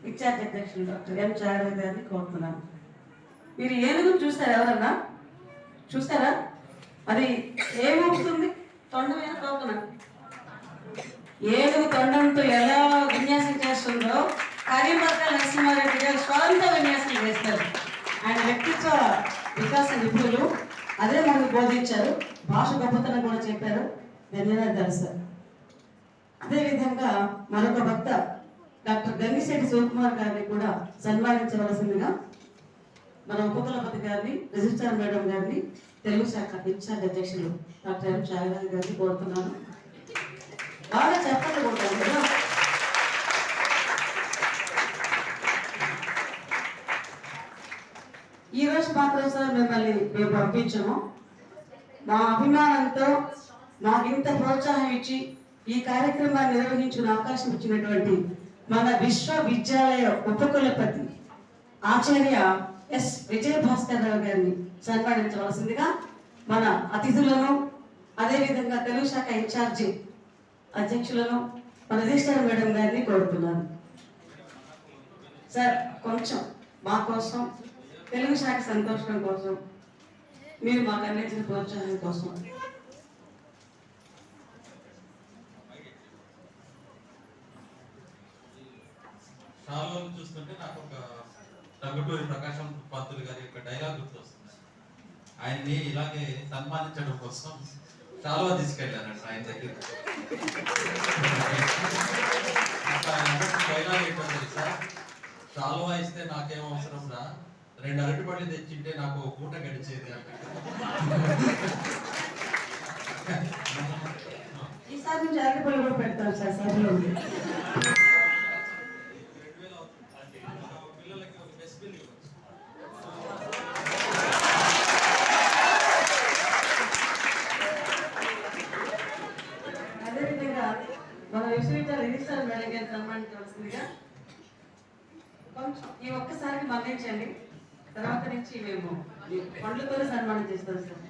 Incharge అధ్యక్షులు doctor M చాగరాజు గారిని కోరుతున్నాను. మీరు ఏనుగు చూస్తారా? ఎవరన్నా చూస్తారా? అది ఏమవుతుంది? తొండమైన తోకన ఏనుగు తొండంతో ఎలా విన్యాసం చేస్తుందో కార్యవర్గ నరసింహారెడ్డి గారు స్వతంత్ర విన్యాసం చేస్తారు. ఆయన వ్యక్తిత్వ వికాస నిపుణులు, అదే మనకు బోధించారు. భాష గొప్పతనం కూడా చెప్పారు. ధన్యవాదాలు సార్. అదేవిధంగా మరొక భక్త డాక్టర్ గంగిశెట్టి శివకుమార్ గారిని కూడా సన్మానించవలసిందిగా మన ఉపకులపతి గారిని, రిజిస్ట్రార్ మేడం గారిని, తెలుగు శాఖ ఇన్ఛార్జ్ అధ్యక్షులు డాక్టర్ ఎం చాగరాజు గారిని కోరుతున్నాను. బాగా చెప్పండి కొట్టాను కదా. ఈరోజు మాత్రం సార్ మిమ్మల్ని మేము పంపించాము. మా అభిమానంతో మాకు ఇంత ప్రోత్సాహం ఇచ్చి ఈ కార్యక్రమాన్ని నిర్వహించిన అవకాశం ఇచ్చినటువంటి మన విశ్వవిద్యాలయ ఉపకులపతి ఆచార్య ఎస్ విజయభాస్కర్ రావు గారిని సన్మానించవలసిందిగా మన అతిథులను, అదేవిధంగా తెలుగు శాఖ ఇన్ఛార్జి అధ్యక్షులను, మన రిజిస్ట్రార్ మేడం గారిని కోరుతున్నాను. సార్ కొంచెం మా కోసం, తెలుగు శాఖ సంతోషం కోసం, మీరు మాకు అందించిన ప్రోత్సాహం కోసం షాలోని చూస్తుంటే నాకు ఒక టంగుటూరి ప్రకాశం పంతులు గారి యొక్క డైలాగ్ గుర్తొస్తుంది. ఆయన్ని ఇలాగే సన్మానించడం కోసం షాలో తీసుకెళ్ళానంట ఆయన దగ్గర. డైలాగ్ ఏంటో తెలుసా? షాలో ఇస్తే నాకేం అవసరం రా, 2 అరటిపళ్ళు తెచ్చింటే నాకు ఒక పూట గడిచేది అంటే. ఈసారి నుంచి అరటిపళ్ళు కూడా పెడతాం సార్ సభలో. అదేవిధంగా మన విశ్వవిద్యాలయ రిజిస్ట్రార్ మేడం గారిని సన్మానించవలసిందిగా కొంచెం ఈ ఒక్కసారికి మన్నించండి. తర్వాత నుంచి మేము పండ్లతోనే సన్మానం చేస్తాం సార్.